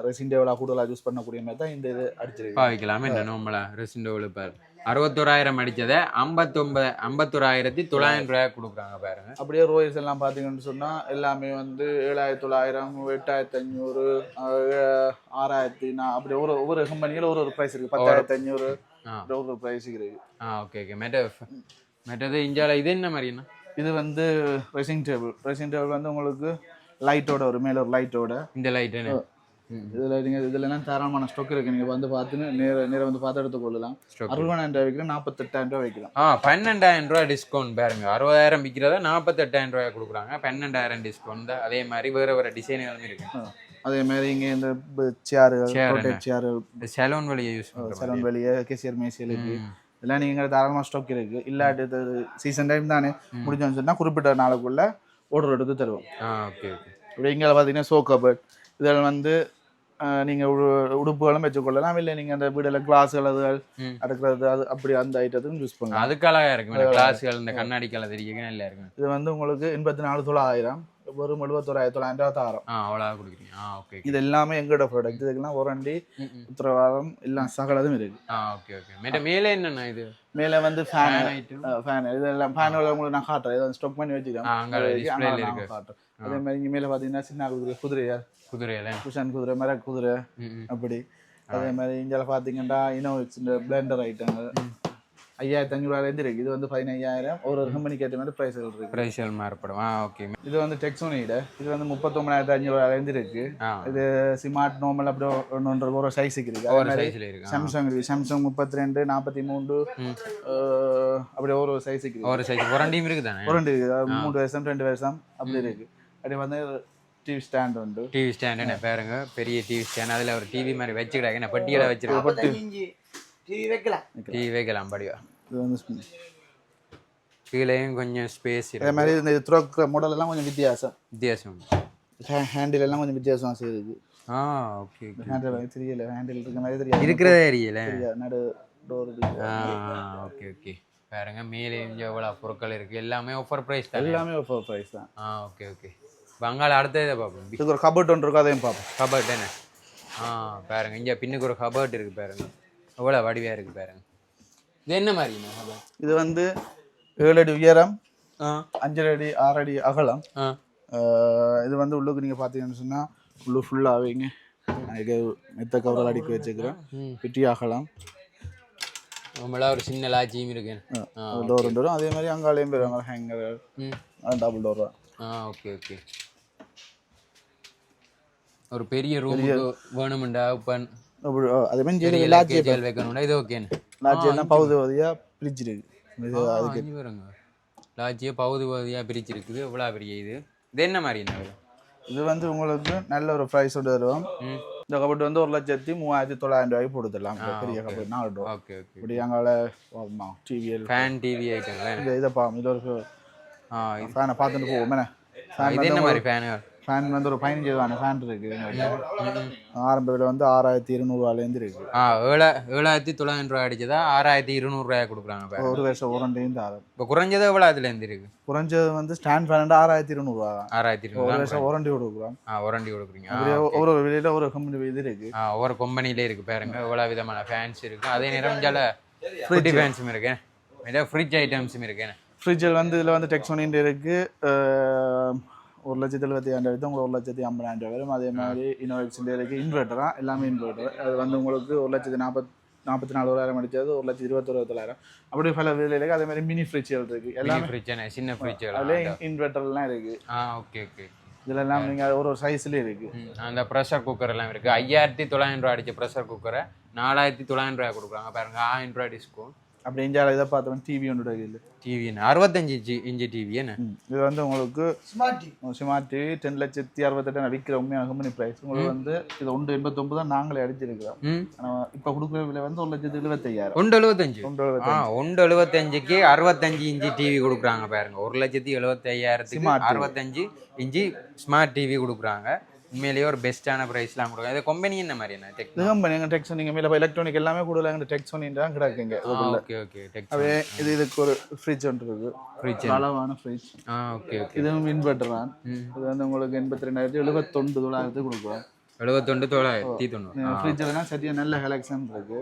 ரெசின் டேபிளா கூடுதலா யூஸ் பண்ணக்கூடிய மாதிரி தான் இந்த இது அடிச்சிருக்கு. வைக்கலாமே என்ன நம்மளா ரெசின் டேபிள் பாரு. 61,000 அடிச்சதை 51,900 ரூபாய் கொடுக்குறாங்க பாருங்க. அப்படியே ரோயல்ஸ் எல்லாம் பாத்தீங்கன்னு சொன்னா எல்லாமே வந்து 7,900, 8,500, 6,000 அப்படி ஒவ்வொரு கம்பெனியில ஒரு பிரைஸ் இருக்கு. 10,500 ஒரு பிரைஸ் இருக்கு. Okay okay. மெட்டது இந்தியாவில் இது என்ன மாதிரினா இது வந்து ட்ரெஸ்ஸிங் டேபிள் வந்து உங்களுக்கு லைட்டோட ஒரு மேல ஒரு லைட்டோட இந்த லைட் என்ன இதில் நீங்கள் இதுலலாம் தாராளமான ஸ்டாக் இருக்குது. நீங்கள் வந்து பார்த்துன்னு நேரம் வந்து பார்த்து எடுத்துக்கொள்ளலாம். 60,000 ரூபாய் விற்கிறோம், 48,000 ரூபாய் விற்கிறோம். 12,000 ரூபாய் டிஸ்கவுண்ட் பாருங்க. 60,000 விற்கிறத 48,000 ரூபாய் கொடுக்குறாங்க. 12,000 டிஸ்கவுண்ட் தான். அதே மாதிரி வேறு டிசைன்களும் இருக்கு. அதே மாதிரி இங்கே இந்த சேர்கள் சலூன் வழியை யூஸ் பண்ணுறோம். சலூன் வழியை கேசியர் மேசியலுக்கு இதெல்லாம் நீங்கள் தாராளமாக ஸ்டாக் இருக்குது. இல்லாட்டி சீசன் டைம் தானே முடிஞ்சோன்னு சொன்னால் குறிப்பிட்ட நாளுக்குள்ள ஆர்டர் எடுத்து தருவோம். Okay okay. இப்படி இங்கே பார்த்தீங்கன்னா சோ கபர்ட் இதில் வந்து நீங்கள் உடுப்புகளும் வச்சுக்கொள்ளலாம். இல்லை நீங்கள் அந்த வீடில் கிளாஸ்கள் அதுகள் அடுக்கிறது அது அப்படி அந்த ஐட்டத்துக்கும் யூஸ் பண்ணலாம். அதுக்காக இருக்கு கிளாஸ்கள் இந்த கண்ணாடிக்கால தெரியுங்க நல்லா இருக்கு. இது வந்து உங்களுக்கு 84,900 வெறும் 71,900 அவ்வளோ கொடுக்குறீங்க. ஓகே. இது எல்லாமே எங்களோட ப்ராடக்ட். இதுக்கெல்லாம் வாரண்டி உத்தரவாதம் எல்லாம் சகலதும் இருக்கு. Okay okay. மேலே என்னென்ன இது மேலே வந்து ஃபேன் இதெல்லாம் ஃபேனோட உங்களுக்கு நான் காட்டுறேன். இதை ஸ்டாக் பண்ணி வச்சுக்கிறேன். காட்டுறேன். அதே மாதிரி இங்கே மேலே பார்த்தீங்கன்னா சின்ன குதிரையில குஷன் குதிரை, மர குதிரை அப்படி. அதே மாதிரி இங்கே பார்த்தீங்கன்னா இனோவிக்ஸ் இந்த பிளெண்டர் ஐட்டங்கள் 5,500 இருக்கு. இது வந்து 15,000 ஒரு கம்பெனிக்கு ஏற்ற மாதிரி ப்ரைஸ்கள் இருக்கு. ப்ரைஸ்கள் மாறுபடும். ஓகே. இது வந்து டெக்ஸோனிட இது வந்து 39,500 இருக்கு. இது ஸ்மார்ட் நார்மல் அப்படி ஒரு சைஸுக்கு இருக்கு. சாம்சங் இருக்கு. சாம்சங் 32, 43 அப்படி ஒரு சைஸுக்கு இருக்கு. ஒரு சைஸ் வாரண்டியும் இருக்கு தானே? வாரண்டி 3 வருஷம் 2 வருஷம் அப்படி இருக்கு. அப்படி வந்து டிவி ஸ்டாண்ட் உண்டு. டிவி ஸ்டாண்ட் என்ன பாருங்க, பெரிய டிவி ஸ்டாண்ட். அதில் ஒரு டிவி மாதிரி வச்சுக்கிட்டாங்க, என்ன பெட்டியில் வச்சிருக்கோம். டிவி வைக்கலாம் படிவா. இது வந்து கீழேயும் கொஞ்சம் ஸ்பேஸ் அதே மாதிரி இந்த த்ரோக் மாடல் எல்லாம் கொஞ்சம் வித்தியாசம் உண்டு. ஹேண்டில் எல்லாம் கொஞ்சம் வித்தியாசமாக செய்யுது. ஓகே. ஹேண்டில் தெரியல, ஹேண்டில் இருக்க மாதிரி தெரியாது, இருக்கிறதே தெரியல. நடு டோர். ஓகே. பாருங்க மேலே எவ்வளோ பொருட்கள் இருக்கு, எல்லாமே ஆஃபர் பிரைஸ் தான். எல்லாமே ஆஃபர் பிரைஸ் தான். ஓகே. வங்காள அடுத்ததை பார்ப்போம். இதுக்கு ஒரு கபோர்ட் ஒன்று இருக்கும், அதையும் பார்ப்போம். கபோர்ட் என்ன? பாருங்க இங்கே பின்னுக்கு ஒரு கபோர்ட் இருக்கு பாருங்க, எவ்வளோ வடிவாக இருக்கு பாருங்க. இது என்ன மாதிரிண்ணா கபோர்ட்? இது வந்து 7 அடி உயரம், 5 அடி 6 அடி அகலம். இது வந்து உள்ளுக்கு நீங்கள் பார்த்தீங்கன்னு சொன்னால் உள்ளு ஃபுல்லாகவேங்க மெத்த கவரால் அடிக்க வச்சுக்கிறேன். பெட்டி அகலம், நம்மளா ஒரு சின்ன லாட்சியும் இருக்கு. டோர் வரும். அதே மாதிரி அங்காலையும் போயிருவாங்க ஹேங்கர், டபுள் டோர் தான். ஓகே. ஒரு பெரிய ரூம் வேணும்டா. அதே மாதிரி லாட்ஜி வைக்கணும்டா. இது ஓகேன்னு லாட்ஜி எல்லாம் பகுதியாக ஃப்ரிட்ஜ் இருக்கு. லாட்ஜியை பகுதியாக பிரிச்சு இருக்குது. எவ்வளோ பெரிய இது என்ன மாதிரி என்ன? இது வந்து உங்களுக்கு நல்ல ஒரு ப்ரைஸ் தருவோம். இந்த கபோர்ட் வந்து 1,03,900 ரூபாய்க்கு போட்டுடலாம். பெரிய கபோர்ட் 4 டோர். ஓகே. இப்படி அங்கால டிவி ஃபேன் டிவி ஐட்டம் இதை பாம். இது ஒரு ஃபேனை பார்த்துட்டு போவோம். இது என்ன மாதிரி ஃபேனு? ஃபேன் வந்து ஒரு 15 ரூபான ஃபேன் இருக்கு. ஆரம்ப விலை வந்து 6,200 ரூபாயிலேருந்து இருக்கு. 7,900 ரூபாய் அடிச்சதா 6,200 ரூபாய் கொடுக்குறாங்க. ஒரு வருஷம் வாரண்டியும் தரும். இப்போ குறைஞ்சது எவ்வளோ அதுலேருந்து இருக்கு? குறைஞ்சது வந்து ஸ்டாண்ட் ஃபேன் 6,200 ரூபா. 6,200 ஒரு வருஷம் வாரண்டி கொடுக்குறோம். வாரண்டி கொடுக்குறீங்க. ஒரு விலையில ஒரு கம்பெனி இது இருக்கு. ஒவ்வொரு கம்பெனிலே இருக்கு பாருங்க, எவ்வளோ விதமான ஃபேன்ஸ் இருக்கு. அதே நேரம் ஜால ஃப்ரிட்ஜ் ஃபேன்ஸும் இருக்கு, ஃப்ரிட்ஜ் ஐட்டம்ஸும் இருக்கு. ஃப்ரிட்ஜில் வந்து இதில் வந்து டெக்ஸோனின் இருக்கு. 1,75,000 உங்களுக்கு 1,50,000 வரும். அதே மாதிரி இனோவேக்ஸில் இருக்குது. இன்வெர்ட்டரா எல்லாமே இன்வெர்ட்டர். அது வந்து உங்களுக்கு 1,44,000 அடிச்சது 1,21,000. அப்படி பல விலையில இருக்குது. அதே மாதிரி மினி ஃப்ரிட்ஜுகள் இருக்குது. எல்லாமே சின்ன ஃப்ரிட்ஜ் அதில் இன்வெர்ட்டர்லாம் இருக்குது. ஓகே. இதில் எல்லாம் நீங்கள் ஒரு சைஸ்லேயே இருக்குது. அந்த ப்ரெஷர் குக்கர் எல்லாம் இருக்குது. 5,900 ரூபா அடிச்ச ப்ரெஷர் குக்கரை 4,900 ரூபாய் கொடுக்குறாங்க பாருங்க. 1000 ரூபாய் டிஸ்கவுண்ட். அப்படி இந்தியாவில் இதை பார்த்தோம். டிவி ஒன்று இருக்குது. டிவி 65 இன்ச்சு டிவி என்ன? இது வந்து உங்களுக்கு ஸ்மார்ட் டிவி 10,68,000 விற்கிற உண்மையான கம்பெனி ப்ரைஸ். உங்களுக்கு வந்து இது 1,89 தான் நாங்களே அடிச்சிருக்கிறோம். இப்போ கொடுக்குற விலை வந்து 1,75,000. 1,75க்கு 65 இன்ச்சு டிவி கொடுக்குறாங்க பாருங்க. 1,75,000க்கு 65 இன்ச்சு ஸ்மார்ட் டிவி கொடுக்குறாங்க. உண்மையிலேயே ஒரு பெஸ்ட்டான ப்ரைஸ்லாம் கொடுக்கும். இது கம்பெனி என்ன மாதிரி என்ன? கம்பெனி எங்கள் டெக்ஸோன் நீங்கள் மேலே எலக்ட்ரானிக் எல்லாமே கூட எங்கள் டெக்ஸோனின் தான் கிடக்குங்க. ஓகே. அதே இதுக்கு ஒரு ஃப்ரிட்ஜ் ஒன்று இருக்குது. ஃப்ரிட்ஜ் அளவான ஃப்ரிட்ஜ். ஓகே. இதுவும் இன்வெர்ட்டர் தான். இது வந்து உங்களுக்கு 82,790 கொடுக்குறோம். 72,990. ஃப்ரிட்ஜில் சரியாக நல்ல கலெக்ஷன் இருக்கு.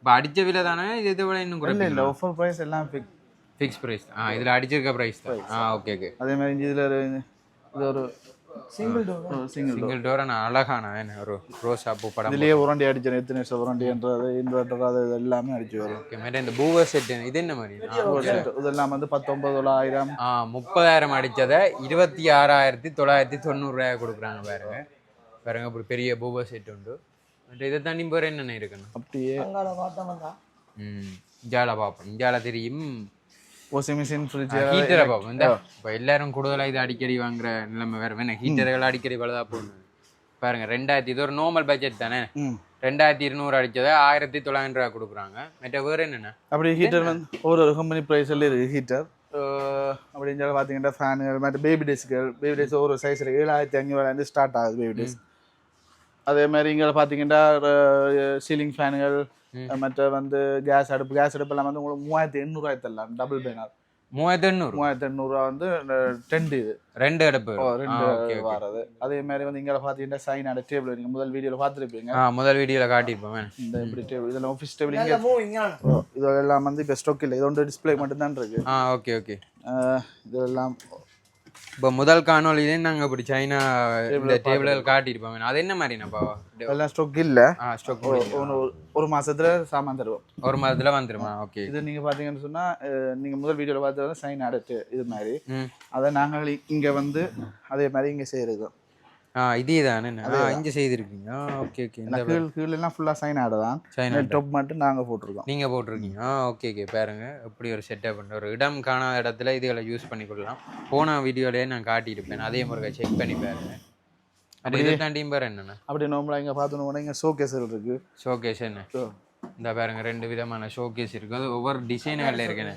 இப்போ அடித்த விலை தானே இது விலை இன்னும் கூட இல்லை ஆஃபர் ப்ரைஸ் எல்லாம் ஃபிக்ஸ் ப்ரைஸ். இதில் அடிச்சிருக்க ப்ரைஸ் தான். ஓகே. அதே மாதிரி இதில் இது ஒரு சிங்கிள் டோர் அழகான ஒரு ரோசா பூ படம். இதுலயே வாரண்டி அடிச்சேன். எத்தனை வருஷம் வாரண்டின்றது இன்வெர்ட்டர் அது எல்லாமே அடிச்சு வரும். ஓகே. மேல இந்த பூவர் செட் இது என்ன மாதிரி? இதெல்லாம் வந்து 19,900. 30,000 அடிச்சதை 26,990 ரூபாய் கொடுக்குறாங்க பாருங்க. இப்படி பெரிய பூவர் செட் உண்டு. இதை தாண்டி போற என்னென்ன இருக்குன்னு அப்படியே இஞ்சால பார்ப்போம். இஞ்சால தெரியும் வாஷிங் மிஷின், ஃப்ரிட்ஜ், ஹீட்டரை பார்ப்போம். இப்போ எல்லாரும் கூடுதலாக இது அடிக்கடி வாங்குற நிலைமை வேறு வேணும். ஹீட்டர்கள் அடிக்கடி பழுதா போகணும் பாருங்க. 2,000 இது ஒரு நார்மல் பட்ஜெட் தானே. 2,200 அடிச்சதை 1,900 ரூபா கொடுக்குறாங்க. மற்ற வேறு என்னென்ன அப்படி ஹீட்டர் வந்து ஒரு கம்பெனி ப்ரைஸில் இருக்குது ஹீட்டர். அப்படின்னு சொல்லி பார்த்தீங்கன்னா ஃபேனுகள் மற்ற பேபி டேஸ் ஒரு சைஸில் 7,500 ஸ்டார்ட் ஆகுது பேபி டேஸ். அதே மாதிரி இங்கே பார்த்தீங்கன்னா சீலிங் ஃபேனுகள், மற்ற வந்து கேஸ் அடுப்பெல்லாம் வந்து உங்களுக்கு 3,800 தரலாம். டபுள் பேனர் 3,800 வந்து டென்ட். இது 2 அடுப்பு வர்றது. அதே மாதிரி வந்து இங்கே பார்த்தீங்கன்னா சைனாட டேபிள் நீங்கள் முதல் வீடியோவில் பார்த்துருப்பீங்க. முதல் வீடியோவில் காட்டியிருப்போம். இந்த இப்படி டேபிள் இதெல்லாம் ஆஃபீஸ் டேபிள் இதெல்லாம் வந்து இப்போ ஸ்டாக் இல்லை. இது ஒன்று டிஸ்பிளே மட்டும்தான் இருக்கு. ஓகே. இதெல்லாம் இப்போ முதல் காணொலியிலே நாங்கள் இப்படி சைனா இந்த டேபிள்கள் காட்டியிருப்போம். அது என்ன மாதிரினாப்பா? எல்லாம் ஸ்டாக் இல்லை. ஸ்டாக் ஒரு மாசத்துல சாமான் தருவோம். ஒரு மாதத்துல வந்துருமா? ஓகே. இது நீங்க பாத்தீங்கன்னு சொன்னா நீங்க முதல் வீடியோல பார்த்தது சைன் அடுத்து இது மாதிரி. அதை நாங்கள் இங்க வந்து அதே மாதிரி இங்க செய்யறது. இதே தானே இங்கே செய்திருக்கீங்க. ஓகே. கீழெல்லாம் ஃபுல்லாக சைன் ஆட தான். டாப் மட்டும் நாங்கள் போட்டிருக்கோம். நீங்கள் போட்டிருக்கீங்க. ஓகே. பாருங்க எப்படி ஒரு செட்டப் பண்ணுற ஒரு இடம் காணாத இடத்துல இதுகளை யூஸ் பண்ணி கொள்ளலாம். போன வீடியோலேயே நான் காட்டியிருப்பேன். அதே முறை செக் பண்ணி பாருங்க. அது இதை தாண்டியும் பேர் என்னண்ணா அப்படி நார்மலா இங்க பார்த்தோம்னா இங்க ஷோகேஸ்கள் இருக்கு. ஷோகேஸ் என்ன இந்த பாருங்க 2 விதமான ஷோகேஸ் இருக்கு. அது ஒவ்வொரு டிசைன்கள் இருக்குண்ணே.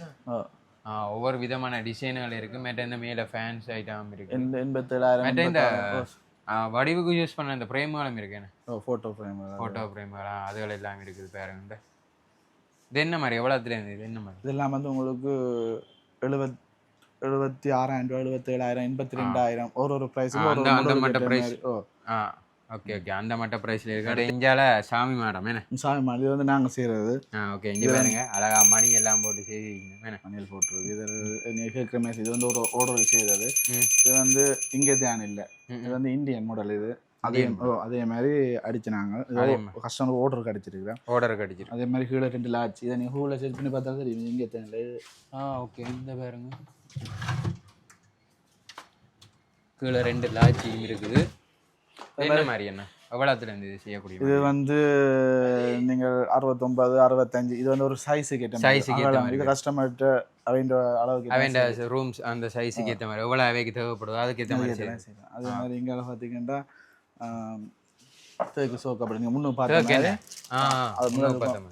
ஒவ்வொரு விதமான டிசைன்கள் இருக்கு. மற்ற இந்த மேல ஃபேன்ஸ் ஐட்டம் இருக்கு. 87,000 மற்ற இந்த வடிவுக்கு யூஸ் பண்ண இந்த பிரேம்களும் இருக்குண்ணே. ஃபோட்டோ ஃப்ரேம்களா அதுகள் எல்லாம் இருக்குது பாருங்க. இது என்ன மாதிரி எவ்வளோத்துல இருந்து இது என்ன மாதிரி? இதெல்லாம் வந்து உங்களுக்கு 76,000 77,000 82,000 ஒரு பிரைஸும் அந்த மட்ட பிரைஸ். ஓகே ஓகே அந்த மட்ட பிரைஸ்ல இருக்கு. இஞ்சால சாமி மாடம் என்ன சாமி மாடம் இது வந்து நாங்கள் செய்கிறது. ஓகே இங்கே பாருங்க அழகா மணி எல்லாம் போட்டு செய்வீங்க. மணியில் போட்டுருக்கு. இது கேட்குற மாதிரி இது வந்து ஒரு ஆர்டர் செய்தது. இது வந்து இங்கே தேன் இல்லை, இது வந்து இந்தியன் மாடல். இது அதே மாதிரி அடிச்சுனாங்க. கஸ்டமர் ஆர்டருக்கு அடிச்சிருக்கிறேன். அதே மாதிரி கீழே 2 லாட்ச். இதை நீங்கள் ஹூவில் செக் பண்ணி பார்த்தா தெரியும் இங்கே தேன் இல்லை. ஓகே இந்த பாருங்க கீழே 2 லாட்சியும் இருக்குது. என்ன மாதிரி என்ன எவ்வளோத்துல இருந்து இது செய்யக்கூடிய? இது வந்து நீங்கள் 69 65 இது வந்து ஒரு சைஸுக்கு ஏற்ற மாதிரி. இது கஸ்டமர்கிட்ட அவங்க அளவுக்கு ரூம்ஸ் அந்த சைஸுக்கு ஏற்ற மாதிரி எவ்வளோ அவைக்கு தேவைப்படுதோ அதுக்கு ஏற்ற மாதிரி செய்யலாம். அதே மாதிரி இங்கே பார்த்தீங்கன்னா தேக்கு சோக்கு அப்படி நீங்கள் முன்னே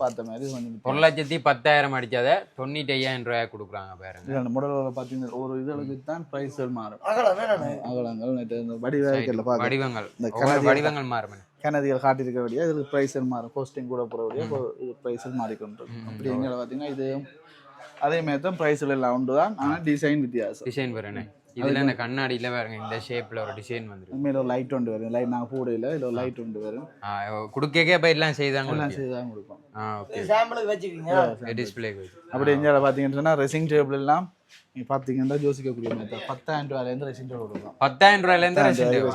பார்த்த மாதிரி 1,10,000 அடிச்சாத 95,000 ரூபாய் கொடுக்குறாங்க பாருங்க. முடல் பார்த்தீங்கன்னா ஒரு இதழுக்கு தான் ப்ரைஸ்கள் மாறும். அகலங்கள் வடிவங்கள் மாறும். கனதிகள் காட்டியிருக்கபடியா இதுக்கு ப்ரைஸ்கள் மாறும். போஸ்டிங் கூட போகிறபடியா இது ப்ரைஸ்கள் மாறிக்கொண்டிருக்கும். அப்படி எங்களை பார்த்தீங்கன்னா இது அதே மாதிரி தான் ப்ரைஸ்கள் எல்லாம் உண்டு தான். ஆனால் டிசைன் வித்தியாசம். டிசைன் வரேனே இதுல இந்த கண்ணாடியில பாருங்க இந்த ஷேப்ல ஒரு டிசைன் வந்துருக்கு. மேல ஒரு லைட் ஒன்று வரும். லைட் நான் கூட இல்ல இதுல ஒரு லைட் ஒன்று வரும். குடுக்கவே போய் எல்லாம் செய்தாங்க கொடுப்போம். ஓகே சாம்பிளுக்கு வெச்சிருக்கீங்க டிஸ்ப்ளேக்கு வெச்சு. அப்படி எங்க பாத்தீங்கன்னா ரெசிங் டேபிள் எல்லாம் நீங்க பாத்தீங்கன்னா யோசிக்கக்கூடிய மாதிரி 10,000 ரூபாயில இருந்து ரெசிங் டேபிள் கொடுக்கலாம். 10,000 ரூபாயில இருந்து ரெசிங் டேபிள்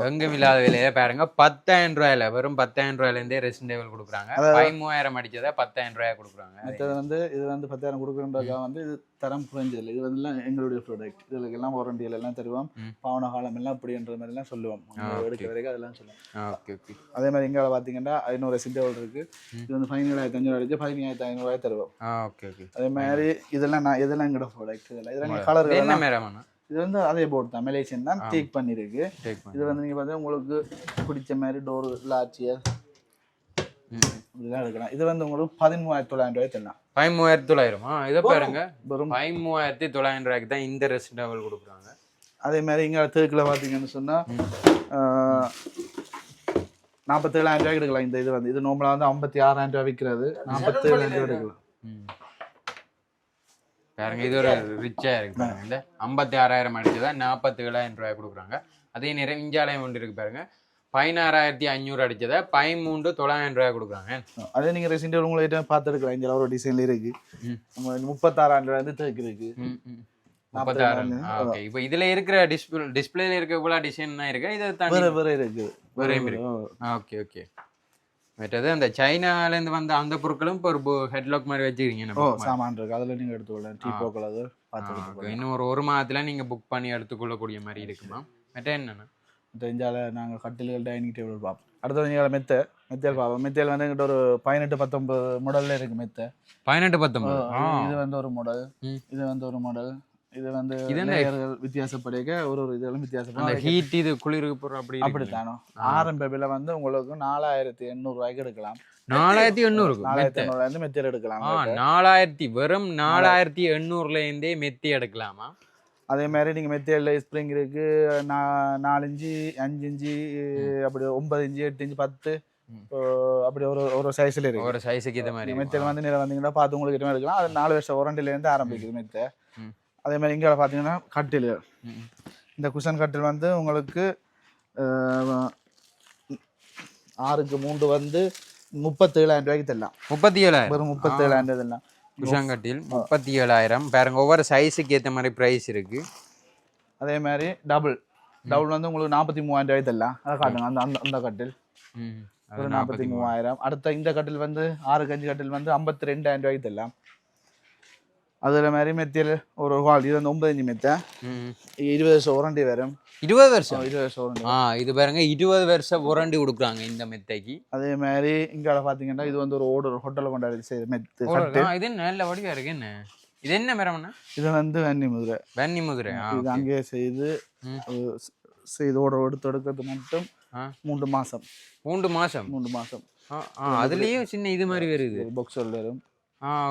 எங்கும் இல்லாத விலையில பாருங்க 10,000 ரூபாயில வெறும் 10,000 ரூபாயில இருந்தே ரெசிங் டேபிள் கொடுக்குறாங்க. 13,000 அடிச்சதா 10,000 ரூபாய் கொடுக்குறாங்க. மற்றது வந்து இது வந்து 10,000 கொடுக்குறதுக்காக வந்து இது தரம் குறைஞ்சது இல்லை. இது வந்து எங்களுடைய ப்ராடக்ட். இதுல எல்லாம் வாரண்டிகள் எல்லாம் தருவோம். பாவன காலம் எல்லாம் அப்படின்ற மாதிரி எல்லாம் சொல்லுவோம். எடுக்க வரைக்கும் அதெல்லாம் சொல்லுவோம். அதே மாதிரி இங்கே பாத்தீங்கன்னா 500 ரெசிங் டேபிள் இருக்கு. இது வந்து 17,500 அடிச்சு 15,500 ரூபாய் தருவோம். அதே மாதிரி இதெல்லாம் இதெல்லாம் எங்களோட ப்ராடக்ட். இதெல்லாம் கலர் இது வந்து அதே போர்டு தான் மலேசியன் தான் டேக் பண்ணிருக்கு. இது வந்து நீங்க பார்த்தா உங்களுக்கு பிடிச்ச மாதிரி டோர் லாட்சியர் இப்படிதான் எடுக்கலாம். இது வந்து உங்களுக்கு 13,900 ரூபாய் தரலாம். 13,900 இதை பாருங்க 13,900 ரூபாய்க்கு தான் இந்த ரெசிங் டேபிள் கொடுக்குறாங்க. அதே மாதிரி இங்க தேக்கில் பார்த்தீங்கன்னு சொன்னா 47,000 ரூபாய்க்கு எடுக்கலாம். இந்த இது வந்து இது நார்மலா வந்து 56,000 ரூபாய் விற்கிறது 47,000 ரூபாய் எடுக்கலாம். பாருங்க இது ஒரு ரிச்சா இருக்கு பாருங்க. இந்த 56,000 அடிச்சதா 47,000 ரூபாய் கொடுக்குறாங்க. அதே நேரம் இஞ்சாலயம் ஒன்று இருக்கு பாருங்க 16,500 அடிச்சதா 13,900 ரூபாய் கொடுக்குறாங்க. அதே நீங்க ரெசிங் டேபிள் உங்களை பார்த்து எடுக்கலாம். இங்க ஒரு டிசைன்ல இருக்கு 36,000 ரூபாய் வந்து தேக்கு இருக்கு. 36,000. ஓகே இப்போ இதுல இருக்கிற டிஸ்ப்ளேல இருக்க இவ்வளவு டிசைன் தான் இருக்கு. இது வேற வேற இருக்கு. Okay okay. மற்றது அந்த சைனால இருந்து வந்த அந்த பொருட்களும் இப்போ ஒரு ஹெட்லாக் மாதிரி வச்சுக்கிறீங்க. சாமான் இருக்கு அதுல நீங்க எடுத்துக்கலாம். டீப்போக்கள் அது பார்த்து இன்னும் ஒரு மாதத்துல நீங்க புக் பண்ணி எடுத்துக்கொள்ளக்கூடிய மாதிரி இருக்குமா? மற்ற என்னன்னா தெரிஞ்சால நாங்கள் கட்டில்கள் டைனிங் டேபிள் பார்ப்போம். அடுத்தது நீங்கள் மெத்தையல் பார்ப்போம். மெத்தையல் வந்து எங்கிட்ட ஒரு 18-19 மாடல்ல இருக்கு. மெத்தை 18-19 இது வந்து ஒரு மாடல். இது வந்து ஒரு மாடல். இது வந்து வித்தியாசப்படைக்க ஒரு இதெல்லாம் வித்தியாசப்படும். ஹீட் இது குளிருக்கு போற அப்படித்தானோ. ஆரம்ப விலை வந்து உங்களுக்கு 4,800 ரூபாய்க்கு எடுக்கலாம். 4,800 இருந்து மெத்தையல் எடுக்கலாம். 4,000 வெறும் 4,800 இருந்தே மெத்தி எடுக்கலாமா? அதே மாதிரி நீங்கள் மெத்தேலில் ஸ்ப்ரிங் இருக்கு 4 இன்ச்சு 5 இன்ச்சு அப்படி 9 இன்ச்சு 8 இன்ச்சு 10 அப்படி ஒரு சைஸில் இருக்கு. ஒரு சைஸுக்கு இது மாதிரி மெத்தையில் வந்து நேரம் வந்தீங்கன்னா பார்த்து உங்களுக்கு கிட்ட எடுக்கலாம். அது 4 வருஷம் வாரண்டிலேருந்து ஆரம்பிக்குது மெத்தை. அதே மாதிரி இங்கே பார்த்தீங்கன்னா கட்டில். இந்த குஷன் கட்டில் வந்து உங்களுக்கு 6க்கு 3 வந்து 37,000 ரூபாய்க்கு தரலாம். 37,000 வெறும் 37,000 தரலாம். குஷாங்கட்டில் 37,000 பாருங்க. ஒவ்வொரு சைஸுக்கு ஏற்ற மாதிரி ப்ரைஸ் இருக்கு. அதே மாதிரி டபுள் வந்து உங்களுக்கு 43,000 ரூபாய் தரலாம். அதை காட்டுங்க. அந்த கட்டில் 43,000. அடுத்த இந்த கட்டில் வந்து 6க்கு 5 கட்டில் வந்து 52,000 ரூபாய்க்கு தரலாம். அதுல மாதிரி மெத்தியல் ஒரு ஹால். இது வந்து 9 இன்ச்சு மெத்தை 20 வருஷம் வாரண்டி வரும். 20 வருஷம் வாரண்டி. இது பாருங்க 20 வருஷம் வாரண்டி கொடுக்குறாங்க இந்த மெத்தைக்கு. அதே மாதிரி இங்க பாத்தீங்கன்னா இது வந்து ஒரு ஹோட்டல்ல கொண்டாடி செய்த மெத்து கட்டு. இது நல்ல வடிவா இருக்கு. என்ன இது என்ன மரம்னா? இது வந்து வன்னி முதிரை. வன்னி முதிரை இது அங்கேயே செய்து செய்து ஆர்டர் எடுக்கிறது மட்டும் 3 மாதம் 3 மாதம் 3 மாதம் அதுலேயும் சின்ன இது மாதிரி வருது பாக்ஸில் வரும்.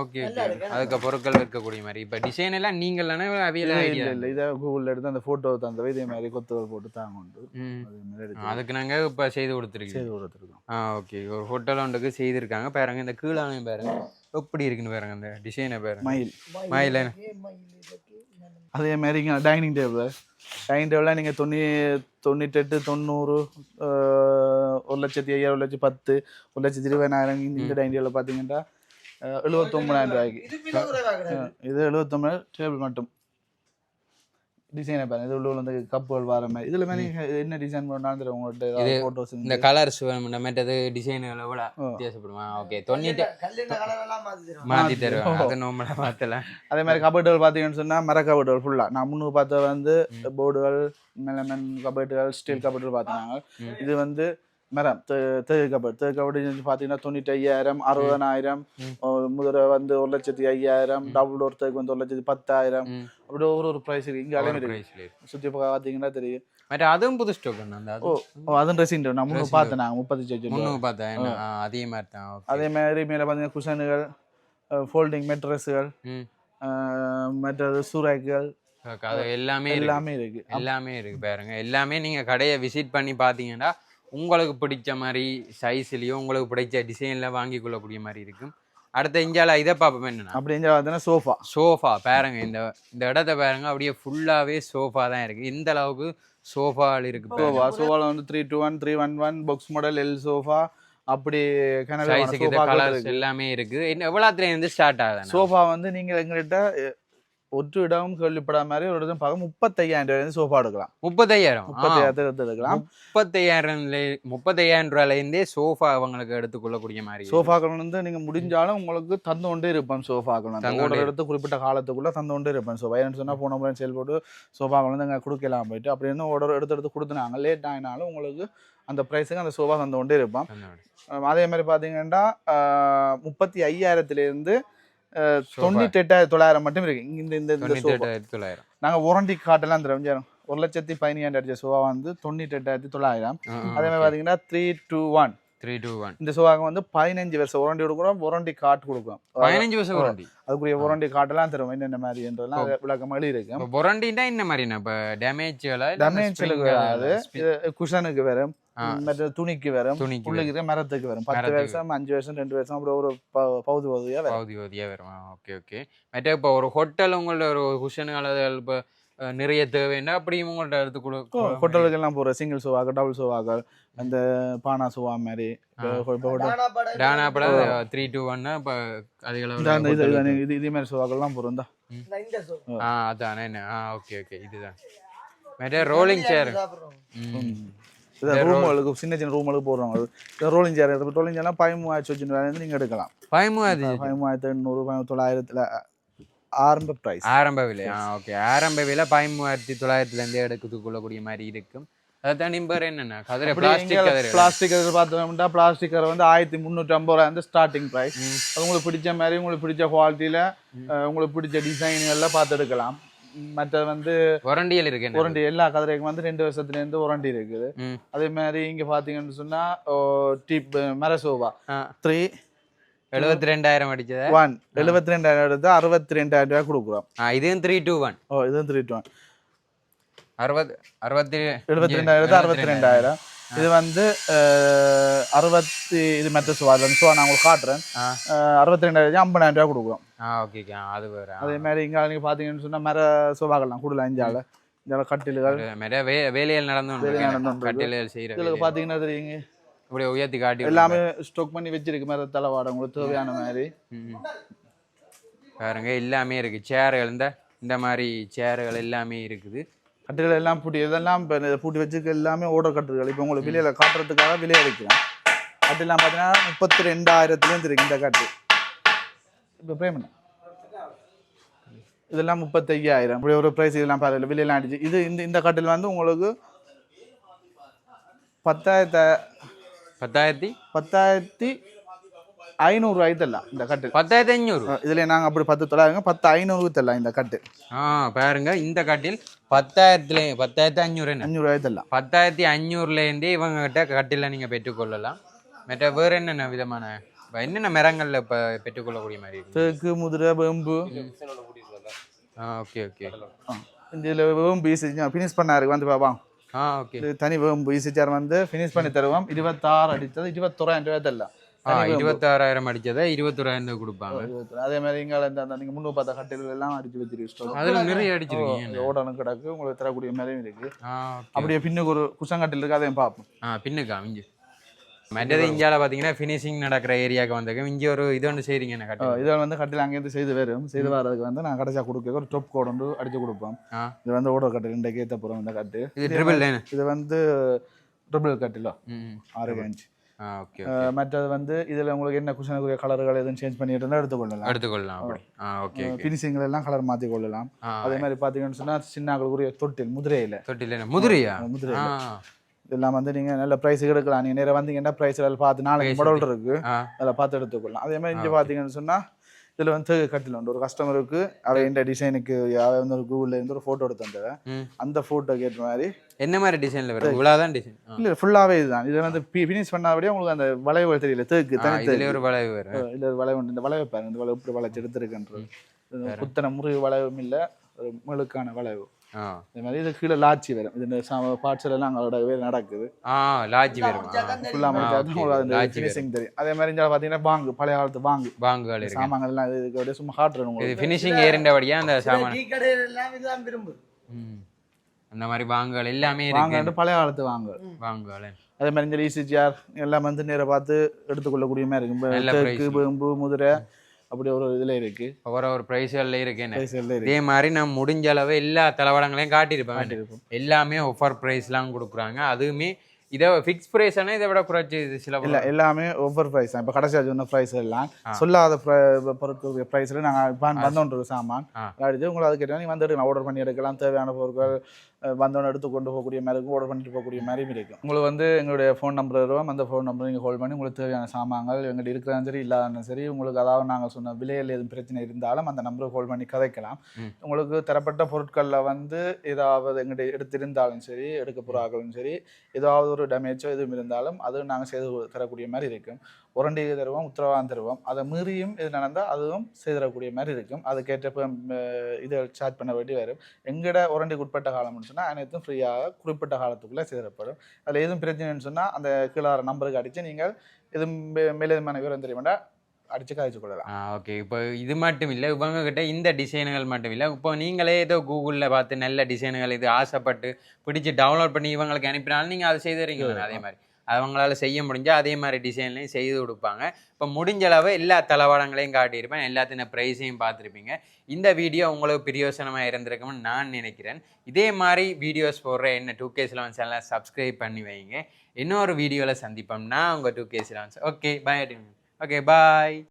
Okay okay. அதுக்கு பொருட்கள் இருக்கக்கூடிய மாதிரி இப்போ டிசைன் எல்லாம் நீங்கள் தானே அவையில் இல்லை இதை கூகுளில் எடுத்து அந்த ஃபோட்டோ தந்தவை இதே மாதிரி கொத்துகள் போட்டு தாங்க உண்டு. அதுக்கு நாங்கள் இப்போ செய்து கொடுத்துருக்கோம். ஓகே. ஒரு ஹோட்டல் ஒன்றுக்கு செய்திருக்காங்க பாருங்க. இந்த கீழானையும் பாருங்க எப்படி இருக்குன்னு பாருங்க. அந்த டிசைனை பாருங்க. மயில் அதே மாதிரி இங்கே டைனிங் டேபிளில் நீங்கள் 98 90 1,50,000 1,10,000 1,20,000 இந்த டைனிங் டேபிளில் பார்த்தீங்கன்னா 79,000 ரூபாய்க்கு. இது 79 டேபிள் மட்டும். டிசைனை பாருங்க. இது உள்ள வந்து கப்புகள் வர மாதிரி இதில் மாதிரி என்ன டிசைன் பண்ணாலும் தெரியும் உங்கள்கிட்ட ஃபோட்டோஸ். இந்த கலர்ஸ் மற்றது டிசைனுகள் எவ்வளோ வித்தியாசப்படுமா? ஓகே 90 மாற்றி தருவாங்க. அதை நம்மளை மாற்றலாம். அதே மாதிரி கபட்டுகள் பார்த்தீங்கன்னு சொன்னால் மர கபட்டுகள் ஃபுல்லாக நான் முன்னுக்கு பார்த்த வந்து போர்டுகள் மெலமன் கபட்டுகள் ஸ்டீல் கபட்டுகள் பார்த்தாங்க. இது வந்து மரம் தேக்கு கபட்டு பார்த்தீங்கன்னா 95,000 60,000 முதல்ல வந்து 1,05,000 டபுள் டோர் தேக்கு வந்து 1,10,000 அப்படி ஒரு ப்ரைஸ் இருக்கு. இங்கே அலைமே இருக்கு. சுற்றி பார்த்தீங்கன்னா தெரியும். அதுவும் புது ஸ்டாக் அதுவும் ட்ரெஸ்ஸிங் நான் முன்னு பார்த்தேன். நான் 35 பார்த்தேன். அதே மாதிரி தான். அதே மாதிரி மேலே பார்த்தீங்கன்னா குஷனுகள் ஃபோல்டிங் மெட்ரஸுகள் மற்றது சூறாய்கள் எல்லாமே இருக்கு பாருங்க. எல்லாமே நீங்க கடையை விசிட் பண்ணி பார்த்தீங்கன்னா உங்களுக்கு பிடிச்ச மாதிரி சைஸ்லயோ உங்களுக்கு பிடிச்ச டிசைன்ல வாங்கி கொள்ளக்கூடிய மாதிரி இருக்கும். அடுத்த இஞ்சால இதை பார்ப்போம் என்னன்னா அப்படி இங்கே பார்த்தீங்கன்னா சோஃபா பாருங்க. இந்த இடத்த பாருங்க அப்படியே ஃபுல்லாவே சோஃபா தான் இருக்கு. இந்த அளவுக்கு சோஃபால் இருக்கு. சோஃபால வந்து 321 311 பாக்ஸ் மாடல் எல் சோஃபா அப்படி கலர்ஸ் எல்லாமே இருக்கு. எவ்வளோத்துல இருந்து ஸ்டார்ட் ஆகுது சோஃபா வந்து நீங்க எங்ககிட்ட ஒற்று இடமும் கேள்விப்படாத மாதிரி ஒரு இடம் பார்க்க 35,000 ரூபாய் சோஃபா எடுக்கலாம். 35,000 எடுக்கலாம். 35,000 ரூபாயிலேருந்தே சோஃபா அவங்களுக்கு எடுத்துக்கொள்ளக்கூடிய மாதிரி. சோஃபாக்கள் வந்து நீங்க முடிஞ்சாலும் உங்களுக்கு தந்து கொண்டே இருப்பேன். சோஃபாக்கள் ஒரு இடத்து குறிப்பிட்ட காலத்துக்குள்ள தந்து கொண்டே இருப்பேன். சோஃபா ஏன்னு சொன்னா போன முறை சேல் போட்டு சோஃபாக்கள் வந்து அங்கே கொடுக்கலாம் போயிட்டு அப்படி இருந்து ஆர்டர் எடுத்து கொடுத்துனாங்க. லேட் ஆகினாலும் உங்களுக்கு அந்த ப்ரைஸுக்கு அந்த சோஃபா தந்து கொண்டே இருப்பான். அதே மாதிரி பார்த்தீங்கன்னா 35,000 98,900 மட்டும் இருக்கு. இந்த 98,900 நாங்க வாரண்டி கார்டெல்லாம் தரோம். 1,15,000 அடிச்ச சோஃபா வந்து 98,900. அதே மாதிரி பாத்தீங்கன்னா 321 இந்த சோஃபாக்கு வந்து 15 வருஷம் வாரண்டி கொடுக்குறோம். வாரண்டி கார்டு கொடுக்குறோம். 15 வருஷம் வாரண்டி. அதுக்குரிய வாரண்டி கார்டெல்லாம் தரும். என்னென்ன மாதிரி என்றதெல்லாம் விளக்கமாக இருக்கு. வாரண்டினா என்ன மாதிரினா இப்ப டேமேஜ்களுக்கு வராது. குஷனுக்கு வரும், மற்ற துணிக்கு வரும், உள்ளுக்கு மரத்துக்கு வரும். 10 வருஷம் 5 வருஷம் 2 வருஷம் அப்படி ஒரு பகுதியா வரும். Okay okay. மற்ற இப்போ ஒரு ஹோட்டல் உங்களோட ஒரு குஷனுகள் இப்போ நிறைய தேவைன்னா அப்படியும் உங்கள்ட்ட எடுத்து ஹோட்டலுக்கு எல்லாம் போற சிங்கிள் சோவாக்கள் டபுள் சோவாக்கள் அந்த பானா சோவா மாதிரி டானாப்பட 321 இப்போ இதே மாதிரி சோவாக்கள்லாம் போறோம் தான். அதானே என்ன ஓகே ஓகே. இதுதான் மற்ற ரோலிங் சேர் ரூம்களுக்கு சின்ன சின்ன ரூம்களுக்கு போடுறோம். ரோலிங் சேர் ரோலிங் சேர்லாம் 13,800 நீங்க எடுக்கலாம். 13,800 9,000 ஆரம்ப பிரைஸ் ஆரம்ப விலை. ஓகே. ஆரம்ப விலை 13,900 எடுத்துக்கொள்ளக்கூடிய மாதிரி இருக்கும். அதுதான் நம்பர் என்னன்னா கதிரை பிளாஸ்டிக் பார்த்தோம்னா பிளாஸ்டிக் வந்து 1,350 ரூபாய் ஸ்டார்டிங் பிரைஸ். உங்களுக்கு பிடிச்ச மாதிரி உங்களுக்கு பிடிச்ச குவாலிட்டியில உங்களுக்கு பிடிச்ச டிசைன்கள்ல பார்த்து எடுக்கலாம். மற்ற வந்து வாரண்டியில் இருக்கு. வாரண்டி எல்லா கதிரைக்கும் வந்து 2 வருஷத்துல இருந்து வாரண்டி இருக்குது. அதே மாதிரி இங்க பாத்தீங்கன்னு சொன்னா டிப் மரசோவா 72,000 அடிச்சது 72,000 எடுத்து 62,000 ரூபாய் கொடுக்குறோம். இதுவும் 321. இதுவும் 321 62,000. இது வந்து 60 இது மெத்த சோவா நான் உங்களுக்கு காட்டுறேன். 62,000 50,000 ரூபாய் கொடுக்குறோம். ஓகே. அது வேற. அதே மாதிரி இங்க நீங்க பாத்தீங்கன்னு சொன்னா மர சோபாக்கள்லாம் கூடல இஞ்சால கட்டில்கள் வேலையில் நடந்து கட்டில்கள் செய்யற இதுல பாத்தீங்கன்னா தெரியுங்க இப்படி உயர்த்தி காட்டி எல்லாமே ஸ்டாக் பண்ணி வச்சிருக்கு. மர தலைவாடை உங்களுக்கு தேவையான மாதிரி பாருங்க எல்லாமே இருக்கு. சேர்கள் இந்த மாதிரி சேர்கள் எல்லாமே இருக்குது. கட்டுகள் எல்லாம் பூட்டி இதெல்லாம் பூட்டி வச்சுக்க எல்லாமே ஓடர் கட்டுகள். இப்போ உங்களுக்கு விலையில காட்டுறதுக்காக விலையை அடிக்கிறோம். கட்டுலாம் பார்த்தீங்கன்னா 32,000 இருக்கு இந்த கட்டு. இப்போ பிரேமன் இதெல்லாம் 35,000 இப்படி ஒரு ப்ரைஸ். இதெல்லாம் பாருங்க விலையெல்லாம் அடிச்சு. இது இந்த கட்டில் வந்து உங்களுக்கு 10,000 10,000 500 தரலாம் இந்த கட்டு. 10,500. இதுல நாங்க அப்படி 10,900 10,500 தரலாம் இந்த கட்டு. பாருங்க இந்த கட்டில் 10,500 என்ன 500 தரலாம். 10,500லேருந்தே இவங்க கிட்ட கட்டில நீங்க பெற்றுக்கொள்ளலாம். மற்ற வேற என்னென்ன விதமான என்னென்ன மரங்கள்ல இப்ப பெற்றுக்கொள்ளக்கூடிய மாதிரி இருக்கு? தேக்கு, முதிரை, வேம்பு. Okay okay. இதுல வேம்பு ஃபினிஷ் பண்ணாரு வந்து பாப்பா. ஓகே. இது தனி வேம்பு ஈசிச்சார் வந்து ஃபினிஷ் பண்ணி தருவோம். 26 அடித்தது 21,000 தரலாம். 26,000 அடிச்சதை 21,000 கொடுப்பாங்க. அதே மாதிரி இங்கே நீங்க முன்னூறு பார்த்த கட்டில்கள் எல்லாம் அடிச்சு வச்சிருக்கோம். அதுல நிறைய அடிச்சிருக்கீங்க. ஓடணும் கிடக்கு உங்களுக்கு தரக்கூடிய மாதிரியும் இருக்கு. அப்படியே பின்னுக்கு ஒரு குஷங்கட்டில் இருக்கு, அதையும் பார்ப்போம். பின்னுக்கா இஞ்சி மற்றது இந்தியாவில் பார்த்தீங்கன்னா ஃபினிஷிங் நடக்கிற ஏரியாவுக்கு வந்திருக்கோம். இங்கே ஒரு இது ஒன்று செய்றீங்க என்ன கட்டில்? இதில் வந்து கட்டில் அங்கேருந்து செய்து வரும். செய்து வரதுக்கு வந்து நான் கடைசியாக கொடுக்க ஒரு டொப் கோட் ஒன்று அடிச்சு கொடுப்போம். இது வந்து ஓடர் கட்டில் இன்றைக்கு ஏற்ற போகிறோம். இந்த கட்டு இது ட்ரிபிள் லைன். இது வந்து ட்ரிபிள் கட்டிலோ 6 இன்ச். ஓகே. மற்றது வந்து இதில் உங்களுக்கு என்ன குஷனுக்குரிய கலர்கள் எதுவும் சேஞ்ச் பண்ணிட்டு இருந்தால் எடுத்துக்கொள்ளலாம். அப்படி ஓகே. ஃபினிஷிங்கில் எல்லாம் கலர் மாற்றி கொள்ளலாம். அதே மாதிரி பார்த்தீங்கன்னு சொன்னால் சின்னாக்களுக்குரிய தொட்டில் முதிரையா இதெல்லாம் வந்து நீங்க நல்ல ப்ரைஸ் எடுக்கலாம். நீங்க நேரம் வந்தீங்கன்னா ப்ரைஸ் பார்த்து 4 மாடல் இருக்கு, அதில் பார்த்து எடுத்துக்கொள்ளலாம். அதே மாதிரி இங்கே பார்த்தீங்கன்னு சொன்னா இதுல வந்து கட்டில் உண்டு. ஒரு கஸ்டமருக்கு அவ இந்த டிசைனுக்கு வந்து ஒரு கூகுள்ல இருந்து ஒரு போட்டோ எடுத்து வந்தவன். அந்த போட்டோக்கு ஏற்ற மாதிரி என்ன மாதிரி டிசைன்ல வரும்? இவ்வளவுதான் டிசைன் இல்ல, ஃபுல்லாவே இதுதான். இது வந்து ஃபினிஷ் பண்ணாபடியே உங்களுக்கு அந்த வளைவு தெரியல. தேக்கு தனி ஒரு வளைவு வரும். இல்ல ஒரு வளைவு உண்டு. இந்த வளைவு பாருங்க, இந்த வளைவு இப்படி வளைச்சு எடுத்துருக்குன்றது குத்தனை முறிவு வளைவும் இல்லை, ஒரு முழுக்கான வளைவு. இந்த மாதிரி இது கீழே லாட்சி வரும். இது பார்ட்ஸ்ல எல்லாம் அங்களோட வேலை நடக்குது. லாட்சி வரும். ஃபுல்லா முடிச்சாதான் ஃபினிஷிங் தெரியும். அதே மாதிரி இங்க பாத்தீங்கன்னா பாங்கு, பழைய காலத்து பாங்குகள் இருக்கு. சாமான்கள் எல்லாம் இதுக்கு சும்மா காட்டுறோம் உங்களுக்கு. இது ஃபினிஷிங் ஏறிண்டபடியா அந்த சாமான் அந்த மாதிரி பாங்குகள் எல்லாமே இருக்கு. பழைய காலத்து வாங்குகள். அதே மாதிரி இந்த ஈசிஆர் எல்லாம் வந்து நேர பார்த்து எடுத்துக்கொள்ளக்கூடிய மாதிரி இருக்கு. வேம்பு, முதிரை அப்படி ஒரு இதுல இருக்கு. ஒரு பிரைஸ்ல இருக்கு. இதே மாதிரி நான் முடிஞ்ச அளவு எல்லா தளவாடங்களையும் காட்டியிருப்பேன். எல்லாமே ஆஃபர் பிரைஸ்லாம் கொடுக்குறாங்க. அதுவுமே இதை ஃபிக்ஸ் பிரைஸ் ஆனால் இதை விட குறைச்சி சில இல்லை, எல்லாமே ஆஃபர் பிரைஸ் தான். இப்போ கடைசியாக சொன்ன பிரைஸ் எல்லாம் சொல்லாத பொருட்கள் பிரைஸ்ல நாங்கள் வந்தோன்ற சாமான் அடிச்சு உங்களுக்கு அதுக்கு நீங்கள் வந்து எடுக்கலாம். ஆர்டர் பண்ணி எடுக்கலாம். தேவையான பொருட்கள் வந்தோன்னு எடுத்து கொண்டு போகக்கூடிய மாதிரி இருக்கும், ஆர்டர் பண்ணிட்டு போகக்கூடிய மாதிரியும் இருக்கும். உங்களுக்கு வந்து எங்களுடைய ஃபோன் நம்பர் வருவோம். அந்த ஃபோன் நம்பர் நீங்கள் கால் பண்ணி உங்களுக்கு தேவையான சாமான்கள் எங்கிட்ட இருக்கிறாலும் சரி இல்லாதாலும் சரி, உங்களுக்கு அதாவது நாங்கள் சொன்ன விலையில் எதுவும் பிரச்சனை இருந்தாலும் அந்த நம்பரை கால் பண்ணி கதைக்கலாம். உங்களுக்கு தரப்பட்ட பொருட்களில் வந்து ஏதாவது எங்கிட்ட எடுத்திருந்தாலும் சரி, எடுக்க போகிறாங்களும் சரி, ஏதாவது ஒரு டேமேஜோ எதுவும் இருந்தாலும் அதுவும் நாங்கள் செய்து தரக்கூடிய மாதிரி இருக்கும். வாரண்டி தருவோம், உத்தரவாதம் தருவோம். அதை மீறியும் இது நடந்தால் அதுவும் செய்திடக்கூடிய மாதிரி இருக்கும். அதுக்கேற்ற இதை சார்ஜ் பண்ண வேண்டி வரும். எங்கட வாரண்டிக்கு உட்பட்ட காலம்னு சொன்னால் அனைத்தும் ஃப்ரீயாக குறிப்பிட்ட காலத்துக்குள்ளே செய்திடப்படும். அதில் எதுவும் பிரச்சனைன்னு சொன்னால் அந்த கீழே நம்பருக்கு அடித்து நீங்கள் எதுவும் மேலதிகமான விவரம் தெரியுமாண்டா அடிச்சு காய்ச்சி கொள்ளலாம். ஓகே. இப்போ இது மட்டும் இல்லை, இவங்க கிட்ட இந்த டிசைனுகள் மட்டும் இல்லை, இப்போ நீங்களே ஏதோ கூகுளில் பார்த்து நல்ல டிசைனுகள் இது ஆசைப்பட்டு பிடிச்சி டவுன்லோட் பண்ணி இவங்களுக்கு அனுப்பினாலும் நீங்கள் அதை செய்து தரீங்க. அதே மாதிரி அவங்களால செய்ய முடிஞ்சால் அதே மாதிரி டிசைன்லையும் செய்து கொடுப்பாங்க. இப்போ முடிஞ்ச அளவு எல்லா தளவாடங்களையும் காட்டியிருப்பேன், எல்லாத்தின ப்ரைஸையும் பார்த்துருப்பீங்க. இந்த வீடியோ உங்களுக்கு பிரயோசனமாக இருந்திருக்கும்னு நான் நினைக்கிறேன். இதே மாதிரி வீடியோஸ் போடுற என்ன 2K11 சேனலை சப்ஸ்கிரைப் பண்ணி வைங்க. இன்னொரு வீடியோவில் சந்திப்போம். நான் உங்கள் 2K11. Okay bye. Okay bye.